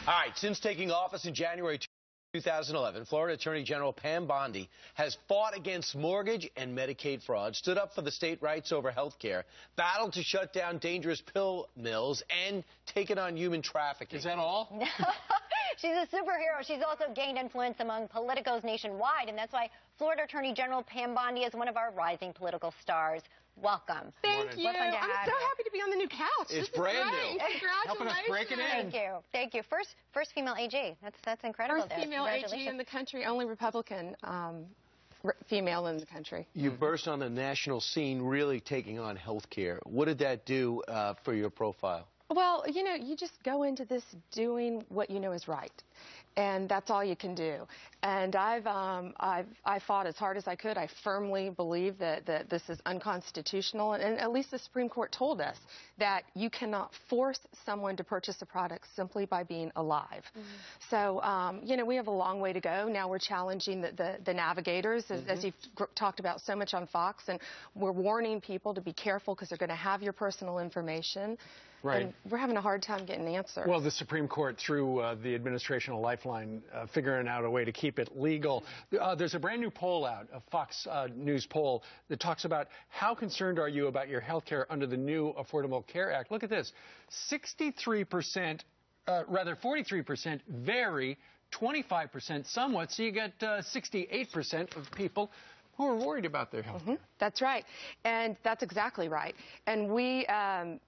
All right, since taking office in January 2011, Florida Attorney General Pam Bondi has fought against mortgage and Medicaid fraud, stood up for the state rights over health care, battled to shut down dangerous pill mills, and taken on human trafficking. Is that all? She's a superhero. She's also gained influence among politicos nationwide, and that's why Florida Attorney General Pam Bondi is one of our rising political stars. Welcome. Thank you. I'm so happy to be on the new couch. It's brand new. Congratulations. Helping us break it in. Thank you. Thank you. First female AG. That's incredible. First female AG in the country, only Republican female in the country. You burst on the national scene, really taking on health care. What did that do for your profile? Well, you know, you just go into this doing what you know is right. And that's all you can do. And I fought as hard as I could. I firmly believe that this is unconstitutional. And at least the Supreme Court told us that you cannot force someone to purchase a product simply by being alive. So, you know, we have a long way to go. Now we're challenging the navigators, as you've talked about so much on Fox. And we're warning people to be careful because they're going to have your personal information. Right. And we're having a hard time getting an answer. Well, the Supreme Court, through the administration of Lifeline, figuring out a way to keep it legal. There's a brand new poll out, a Fox News poll, that talks about how concerned are you about your health care under the new Affordable Care Act. Look at this. 43%, rather 43% very, 25% somewhat. So you get 68% of people who are worried about their health care. That's right. And that's exactly right. And I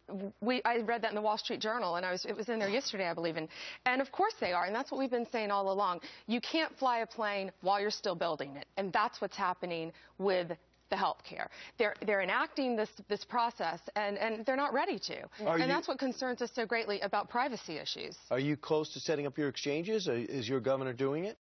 read that in the Wall Street Journal, and it was in there yesterday, I believe. And of course they are, and that's what we've been saying all along. You can't fly a plane while you're still building it, and that's what's happening with the health care. They're enacting this process, and they're not ready to. And that's what concerns us so greatly about privacy issues. Are you close to setting up your exchanges? Is your governor doing it?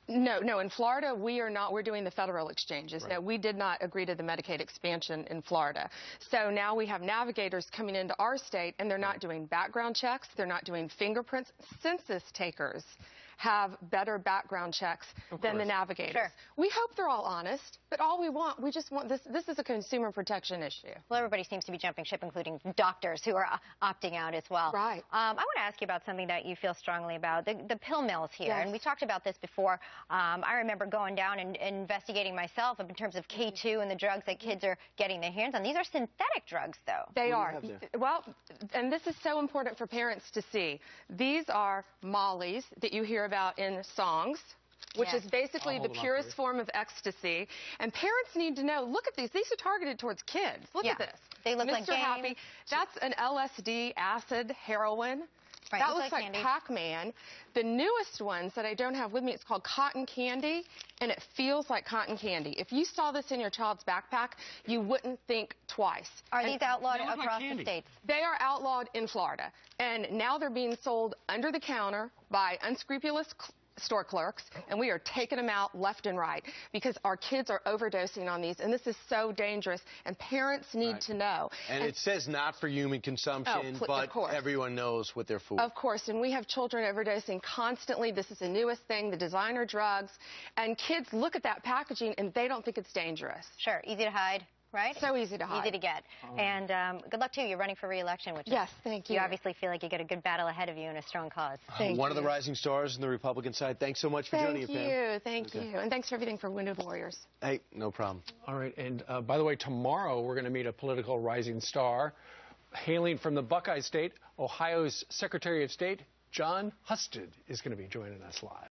No. In Florida, we are not. We're doing the federal exchanges. Right. No, we did not agree to the Medicaid expansion in Florida. So now we have navigators coming into our state, and they're not doing background checks. They're not doing fingerprints. Census takers have better background checks than the navigators. Sure. We hope they're all honest, but all we just want this is a consumer protection issue. Well, everybody seems to be jumping ship, including doctors who are opting out as well. Right. I want to ask you about something that you feel strongly about, the pill mills here. Yes. And we talked about this before. I remember going down and investigating myself in terms of K2 and the drugs that kids are getting their hands on. These are synthetic drugs, though. They are. Well, and this is so important for parents to see. These are mollies that you hear about in songs, which is basically the purest form of ecstasy. And parents need to know, look at these. These are targeted towards kids. Look at this. They look like Happy. That's an LSD, acid, heroin. Right, that looks like Pac-Man. The newest ones that I don't have with me, it's called cotton candy, and it feels like cotton candy. If you saw this in your child's backpack, you wouldn't think twice. Are these outlawed across the states? They are outlawed in Florida, and now they're being sold under the counter by unscrupulous store clerks, and we are taking them out left and right because our kids are overdosing on these, and this is so dangerous, and parents need to know. And it says not for human consumption, but everyone knows with their food. Of course, and we have children overdosing constantly. This is the newest thing, the designer drugs, and kids look at that packaging and they don't think it's dangerous. Sure, easy to hide. Right? So easy to hide. Easy to get. And good luck, too. You're running for re-election, which yes, thank you. You obviously feel like you got a good battle ahead of you and a strong cause. One of the rising stars in the Republican side. Thanks so much for joining us, Pam. Thank you. And thanks for everything for Wounded Warriors. Hey, no problem. All right, and by the way, tomorrow we're going to meet a political rising star. Hailing from the Buckeye State, Ohio's Secretary of State, John Husted, is going to be joining us live.